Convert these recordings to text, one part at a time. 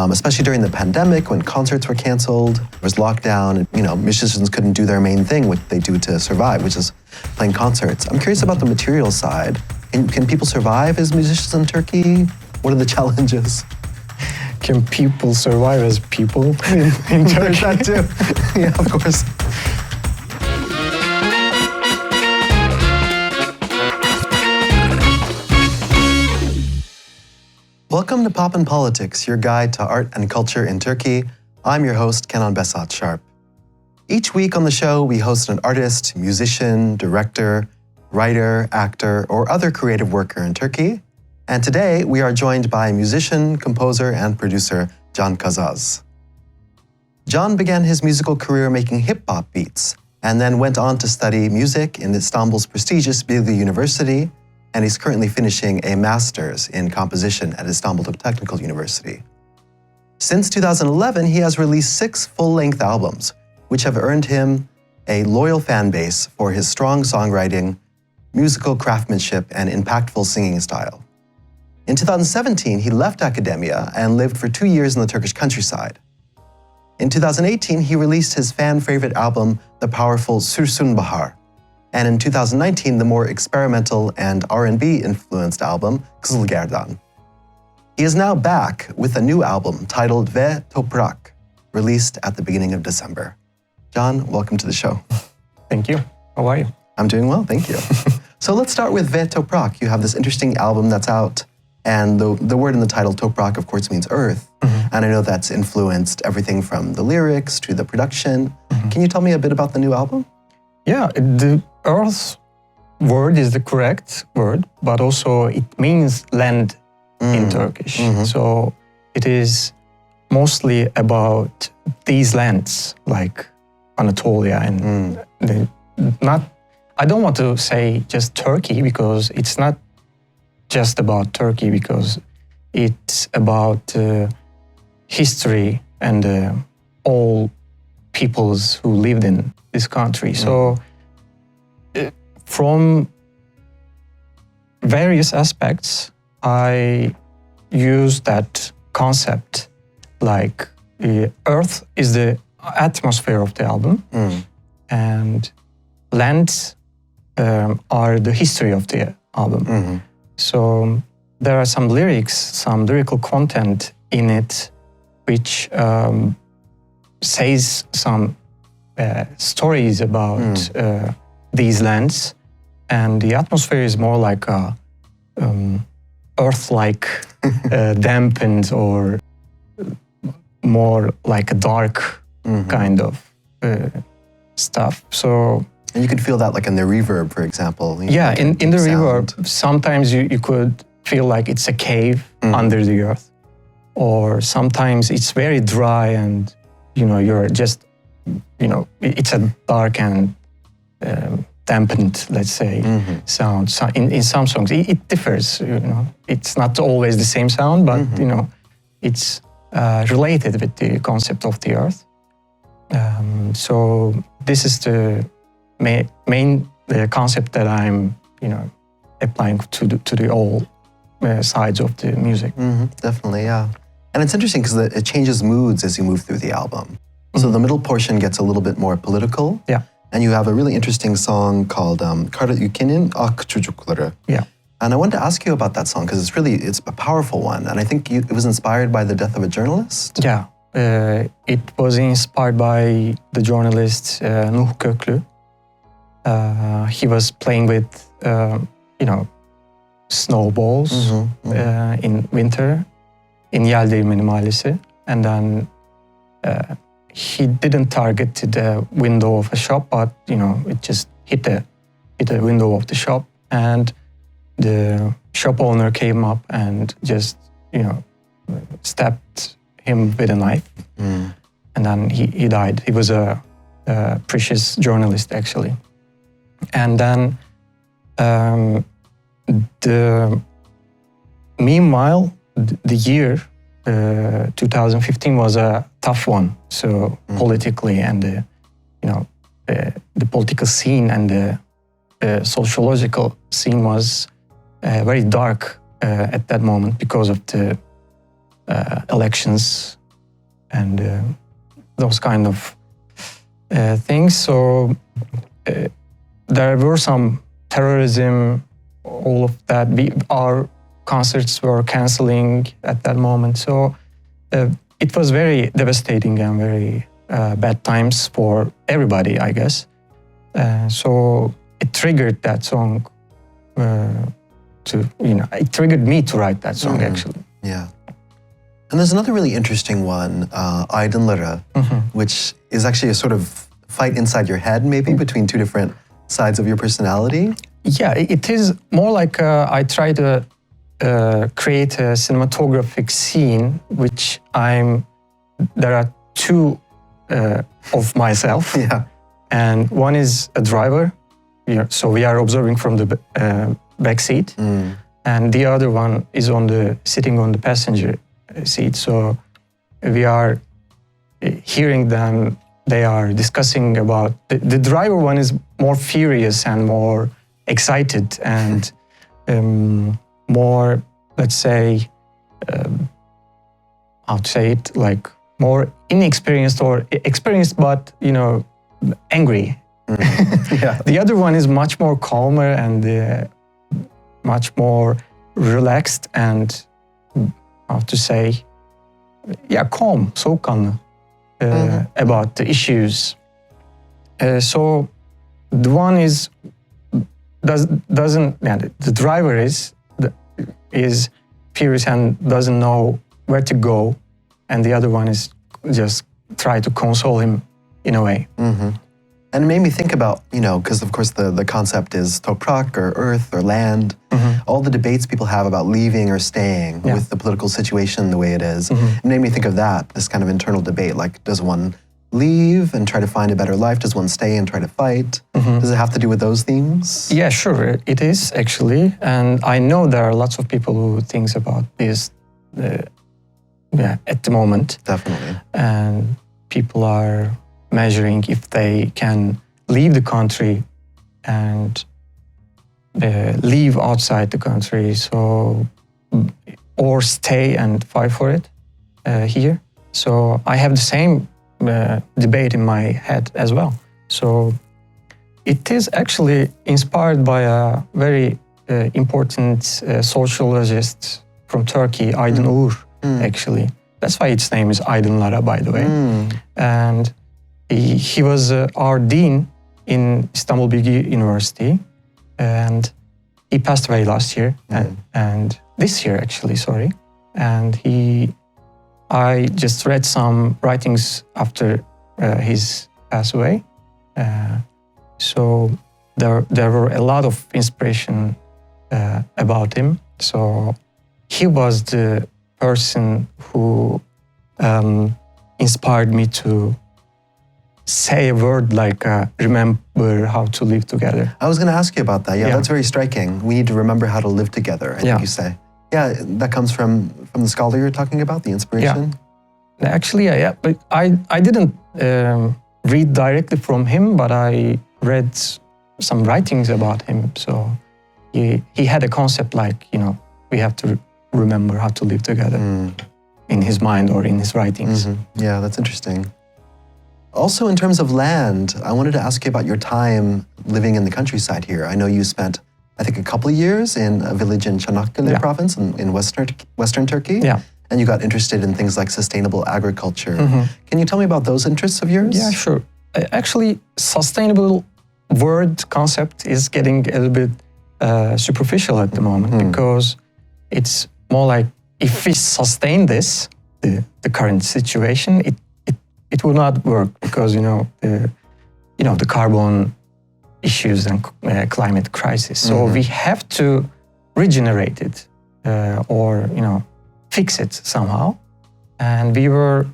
especially during the pandemic when concerts were canceled, there was lockdown, and musicians couldn't do their main thing, what they do to survive, which is playing concerts. I'm curious about the material side. Can people survive as musicians in Turkey? What are the challenges? Can people survive as people in Turkey? There's that too. Yeah, of course. Welcome to Pop and Politics, your guide to art and culture in Turkey. I'm your host, Kenan Behzat Sharpe. Each week on the show, we host an artist, musician, director, writer, actor, or other creative worker in Turkey. And today, we are joined by musician, composer, and producer Can Kazaz. Can began his musical career making hip-hop beats, and then went on to study music in Istanbul's prestigious Bilgi University, and he's currently finishing a master's in composition at Istanbul Technical University. Since 2011, he has released 6 full-length albums, which have earned him a loyal fan base for his strong songwriting, musical craftsmanship, and impactful singing style. In 2017, he left academia and lived for 2 years in the Turkish countryside. In 2018, he released his fan-favorite album, the powerful Sürsün Bahar, and in 2019, the more experimental and R&B-influenced album, Kızılgerdan. He is now back with a new album titled Toprak, released at the beginning of December. Can, welcome to the show. Thank you. How are you? I'm doing well, thank you. So let's start with Toprak. You have this interesting album that's out, and the word in the title, Toprak, of course, means earth. Mm-hmm. And I know that's influenced everything from the lyrics to the production. Mm-hmm. Can you tell me a bit about the new album? Yeah, the earth word is the correct word, but also it means land in Turkish. Mm-hmm. So it is mostly about these lands, like Anatolia and I don't want to say just Turkey, because it's not just about Turkey, because it's about history and all peoples who lived in this country. So from various aspects, I use that concept, like earth is the atmosphere of the album, and lands are the history of the album. Mm-hmm. So there are some lyrics, some lyrical content in it, which says some stories about these lands, and the atmosphere is more like a earth-like, dampened, or more like a dark kind of stuff. So, and you could feel that like in the reverb, for example. Yeah, in the reverb, sometimes you could feel like it's a cave under the earth, or sometimes it's very dry and you're just it's a dark and dampened, let's say, sound. So in some songs, it differs. It's not always the same sound, but it's related with the concept of the earth. So this is the main concept that I'm applying to the all sides of the music. Definitely, yeah. And it's interesting because it changes moods as you move through the album. So the middle portion gets a little bit more political. Yeah. And you have a really interesting song called Kara Ülkenin Ak Çocukları. Yeah. And I wanted to ask you about that song because it's a powerful one. And I think it was inspired by the death of a journalist. Yeah. It was inspired by the journalist Nuh Köklü. He was playing with, snowballs in winter in Yeldirmeni Mahallesi. And then he didn't target the window of a shop, but it just hit the window of the shop, and the shop owner came up and just stabbed him with a knife, and then he died. He was a precious journalist, actually. And then meanwhile, the year 2015 was a tough one. So politically, and the political scene and the sociological scene was very dark at that moment because of the elections and those kind of things. So there were some terrorism, all of that. Our concerts were canceling at that moment. So it was very devastating and very bad times for everybody, I guess. So it triggered that song it triggered me to write that song, actually. Yeah. And there's another really interesting one, Aydınlara, which is actually a sort of fight inside your head, maybe, between two different sides of your personality. Yeah, it is more like I try to create a cinematographic scene, which there are two of myself. Yeah. And one is a driver, so we are observing from the back seat, and the other one is sitting on the passenger seat. So we are hearing them. They are discussing about the driver one is more furious and more excited and more, let's say, how to say it, like more inexperienced or experienced, but angry. Yeah. The other one is much more calmer and much more relaxed and, how to say, calm, soğukkanlı about the issues. So the one the driver is furious and doesn't know where to go, and the other one is just try to console him in a way. And it made me think about, because of course the concept is Toprak or earth or land, all the debates people have about leaving or staying with the political situation the way it is. It made me think of that, this kind of internal debate, like does one leave and try to find a better life? Does one stay and try to fight? Does it have to do with those themes? Yeah, sure, it is actually. And I know there are lots of people who think about this at the moment. Definitely. And people are measuring if they can leave the country and leave outside the country, or stay and fight for it here. So I have the same debate in my head as well. So it is actually inspired by a very important sociologist from Turkey, Aydın Uğur, actually. That's why its name is Aydınlara, by the way. And he was our dean in Istanbul Bilgi University, and he passed away last year, and this year actually, sorry. And I just read some writings after his pass away. So there were a lot of inspiration about him. So he was the person who inspired me to say a word like remember how to live together. I was going to ask you about that. Yeah, that's very striking. We need to remember how to live together, I think you say. Yeah, that comes from the scholar you're talking about, the inspiration? Yeah. Actually, yeah. But I didn't read directly from him, but I read some writings about him. So he had a concept like, we have to remember how to live together in his mind or in his writings. Yeah, that's interesting. Also, in terms of land, I wanted to ask you about your time living in the countryside here. I know you spent, I think, a couple of years in a village in Çanakkale province in Western Turkey. Yeah. And you got interested in things like sustainable agriculture. Can you tell me about those interests of yours? Yeah, sure. Actually, sustainable word concept is getting a little bit superficial at the moment because it's more like if we sustain this, the current situation, it will not work because the carbon issues and climate crisis. So we have to regenerate it or fix it somehow. And we were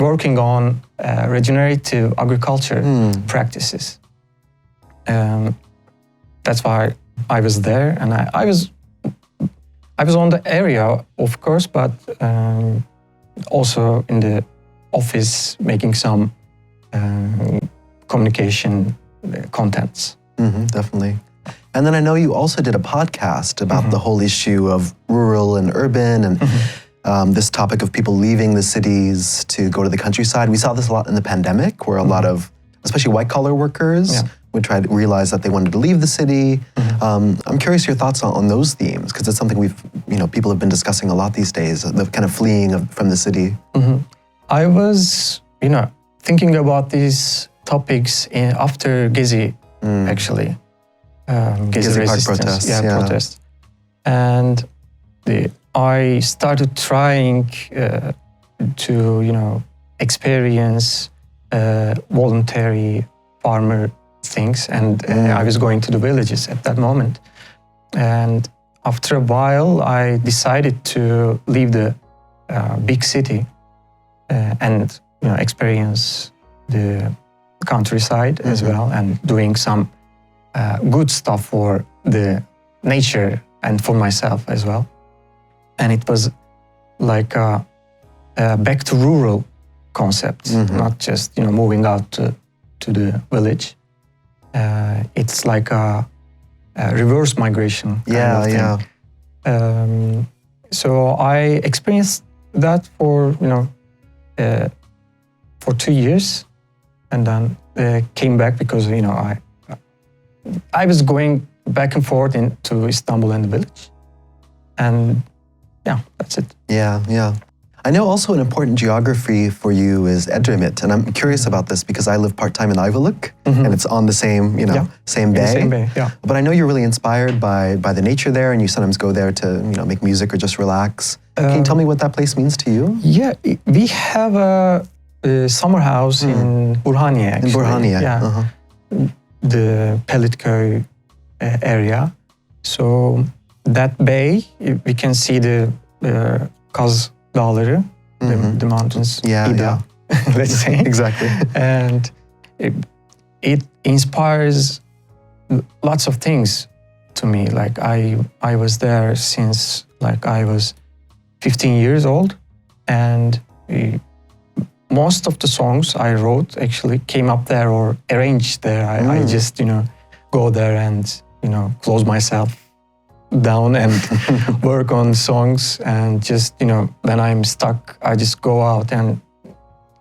working on regenerative agriculture practices. That's why I was there, and I was on the area, of course, but also in the office making some communication contents. Definitely. And then I know you also did a podcast about the whole issue of rural and urban and this topic of people leaving the cities to go to the countryside. We saw this a lot in the pandemic, where a lot of, especially white-collar workers, would try to realize that they wanted to leave the city. I'm curious your thoughts on those themes, because it's something people have been discussing a lot these days, the kind of fleeing from the city. I was, thinking about these topics after Gezi, actually. Gezi Park protests. Protests. And I started trying to, experience voluntary farmer things, and I was going to the villages at that moment. And after a while, I decided to leave the big city and experience the countryside as well, and doing some good stuff for the nature and for myself as well. And it was like a back to rural concept, not just moving out to the village. It's like a reverse migration kind of thing. So I experienced that for 2 years, and then came back because I was going back and forth into Istanbul and the village, and that's it. I know also an important geography for you is Edremit, and I'm curious about this because I live part-time in Ayvalık, and it's on the same, same bay. Same bay, But I know you're really inspired by the nature there, and you sometimes go there to, make music or just relax. Can you tell me what that place means to you? Yeah, we have a summer house in Burhaniye, actually. In Burhaniye, The Pelitköy area. So that bay, we can see the Kaz Dağları, the mountains, let's say. Exactly. And it inspires lots of things to me. Like I was there since I was 15 years old, and most of the songs I wrote actually came up there or arranged there. I just go there and close myself down and work on songs, and just when I'm stuck, I just go out and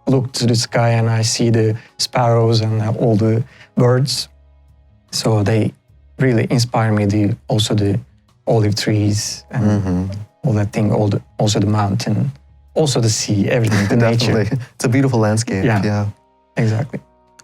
look to the sky and I see the sparrows and all the birds. So they really inspire me. Also the olive trees and all that thing. Also the mountain, also the sea, everything. The nature. It's a beautiful landscape. Yeah, exactly.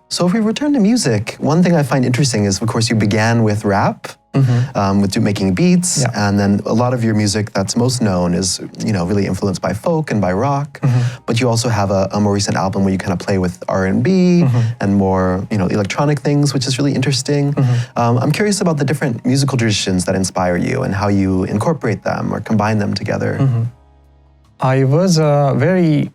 So if we return to music, one thing I find interesting is, of course, you began with rap, with making beats, and then a lot of your music that's most known is, really influenced by folk and by rock. But you also have a more recent album where you kind of play with R&B and more, electronic things, which is really interesting. I'm curious about the different musical traditions that inspire you and how you incorporate them or combine them together. I was a very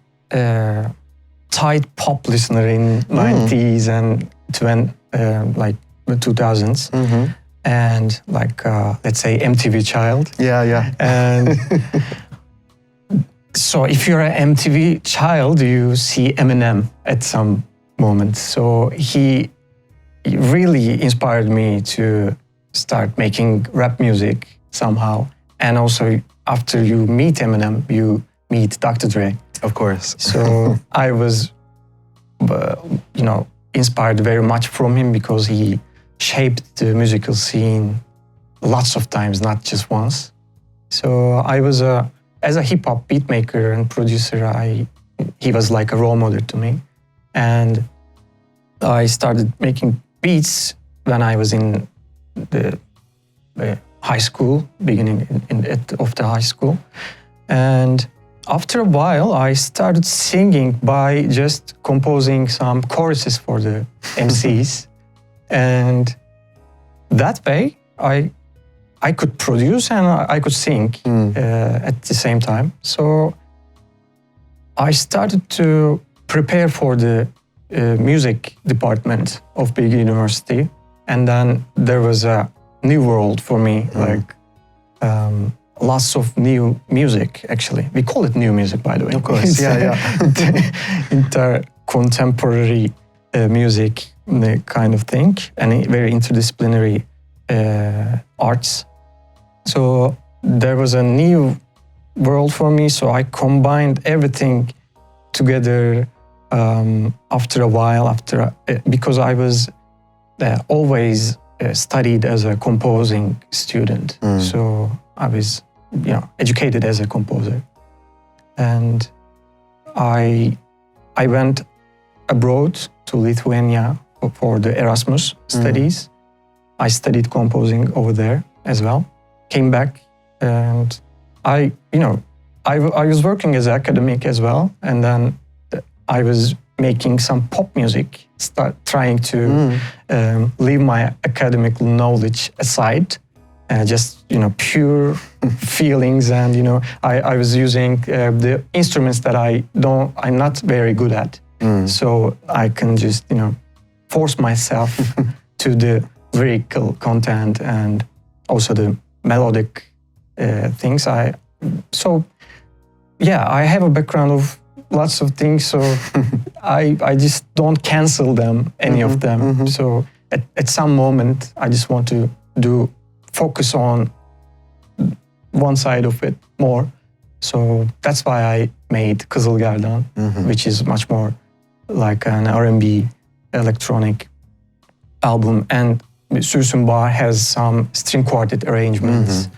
tight pop listener in 90s and 2000s. And let's say MTV child. And so if you're an MTV child, you see Eminem at some moment. So he really inspired me to start making rap music somehow. And also after you meet Eminem, you meet Dr. Dre. Of course. So I was, inspired very much from him because he shaped the musical scene lots of times, not just once. So I was as a hip-hop beat maker and producer, he was like a role model to me. And I started making beats when I was in the high school, beginning of the high school. And after a while, I started singing by just composing some choruses for the MCs. And that way, I could produce and I could sing at the same time. So I started to prepare for the music department of Bilgi University. And then there was a new world for me, lots of new music, actually. We call it new music, by the way. Of course, Contemporary music kind of thing, and very interdisciplinary arts. So there was a new world for me. So I combined everything together after a while, because I was always studied as a composing student. So I was, educated as a composer. And I went abroad to Lithuania for the Erasmus studies. I studied composing over there as well. Came back, and I was working as an academic as well, and then I was making some pop music, trying to leave my academic knowledge aside, just pure feelings, and I was using the instruments that I'm not very good at, so I can just force myself to the lyrical content and also the melodic things. I have a background of lots of things, so I just don't cancel them, any of them. So at some moment, I just want to focus on one side of it more. So that's why I made Kızılgerdan, which is much more like an R&B electronic album. And Sürsün Bahar has some string quartet arrangements,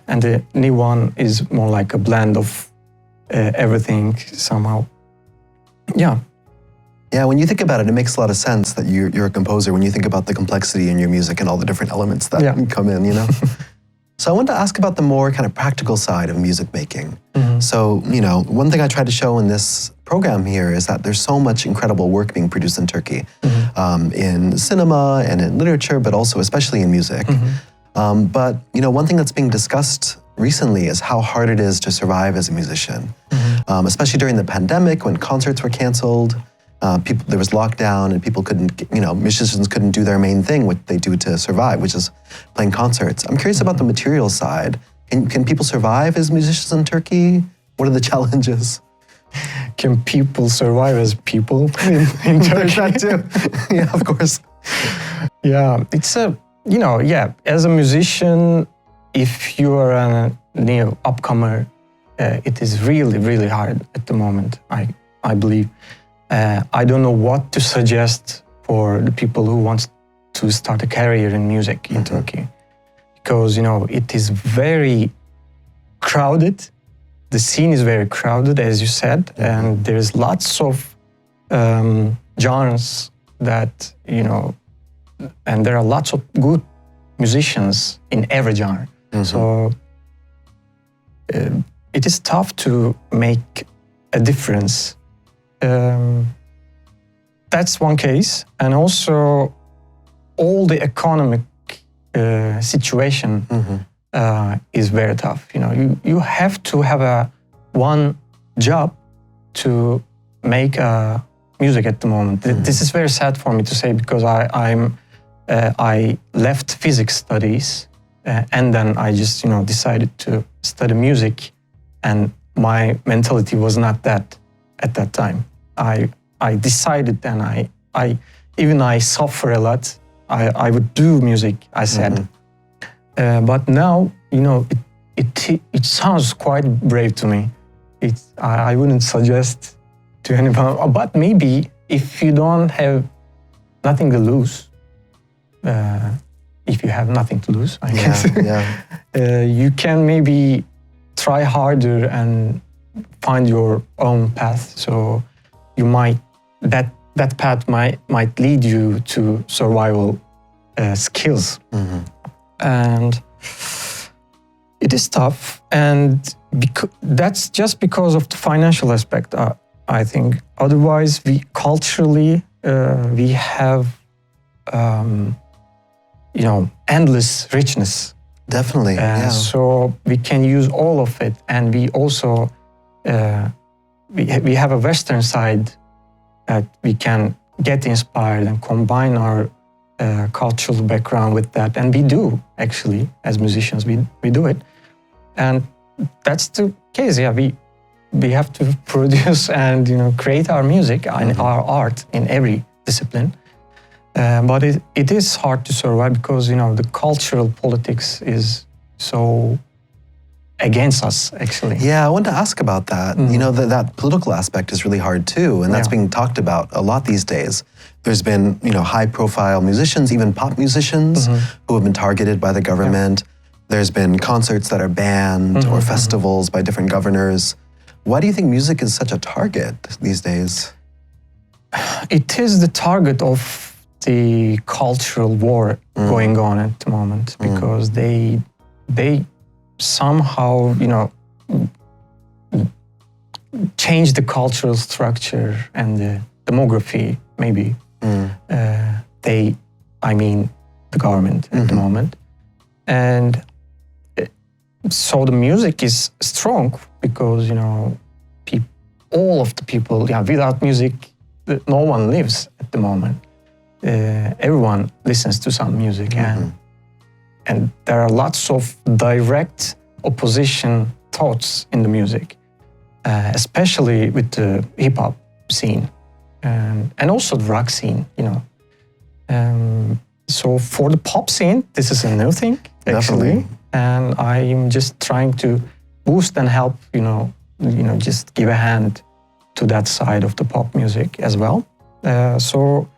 and the new one is more like a blend of everything somehow. Yeah, when you think about it, it makes a lot of sense that you're a composer when you think about the complexity in your music and all the different elements that come in, So I wanted to ask about the more kind of practical side of music making. So, one thing I try to show in this program here is that there's so much incredible work being produced in Turkey, in cinema and in literature, but also especially in music. But, one thing that's being discussed recently is how hard it is to survive as a musician, especially during the pandemic when concerts were canceled. There was lockdown and people musicians couldn't do their main thing, what they do to survive, which is playing concerts. I'm curious about the material side. Can people survive as musicians in Turkey? What are the challenges? Can people survive as people in Turkey? There's that too. Yeah, of course. Yeah, it's as a musician, if you are a new upcomer, it is really, really hard at the moment, I believe. I don't know what to suggest for the people who want to start a career in music in Turkey, because it is very crowded. The scene is very crowded, as you said, and there's lots of genres that and there are lots of good musicians in every genre. So it is tough to make a difference. That's one case, and also all the economic situation is very tough. You have to have one job to make music at the moment. This is very sad for me to say, because I left physics studies and then I just decided to study music, and my mentality was not that at that time. I decided, and I suffer a lot. I would do music, I said. But now, it sounds quite brave to me. I wouldn't suggest to anyone, but maybe if you don't have nothing to lose, if you have nothing to lose, I guess, you can maybe try harder and find your own path. So you might, that path might lead you to survival skills. And it is tough, and that's just because of the financial aspect, I think. Otherwise, we culturally, we have, endless richness. Definitely, So we can use all of it, and we also, we have a Western side that we can get inspired and combine our cultural background with that, and we do actually as musicians. We do it, and that's the case. Yeah, we have to produce and create our music and our art in every discipline. But it is hard to survive because the cultural politics is so against us, actually. Yeah, I wanted to ask about that. You know, that political aspect is really hard too, and that's being talked about a lot these days. There's been, you know, high-profile musicians, even pop musicians, who have been targeted by the government. There's been concerts that are banned or festivals by different governors. Why do you think music is such a target these days? It is the target of the cultural war going on at the moment, because they somehow, you know, change the cultural structure and the demography, maybe. I mean the government at the moment. And so the music is strong because, you know, all of the people, without music, no one lives at the moment. Everyone listens to some music, and there are lots of direct opposition thoughts in the music, especially with the hip-hop scene and also the rock scene, you know. So for the pop scene, this is a new thing, actually. Definitely. And I'm just trying to boost and help, you know, just give a hand to that side of the pop music as well. So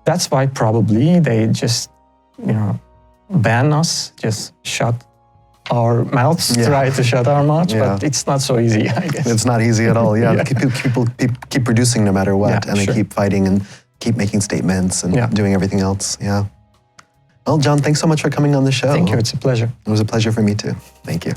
that's why probably they just, you know, ban us, just shut our mouths, try to shut our mouths, but it's not so easy, I guess. It's not easy at all, People keep producing no matter what, and they keep fighting and keep making statements and doing everything else, Well, John, thanks so much for coming on the show. Thank you, it's a pleasure. It was a pleasure for me too. Thank you.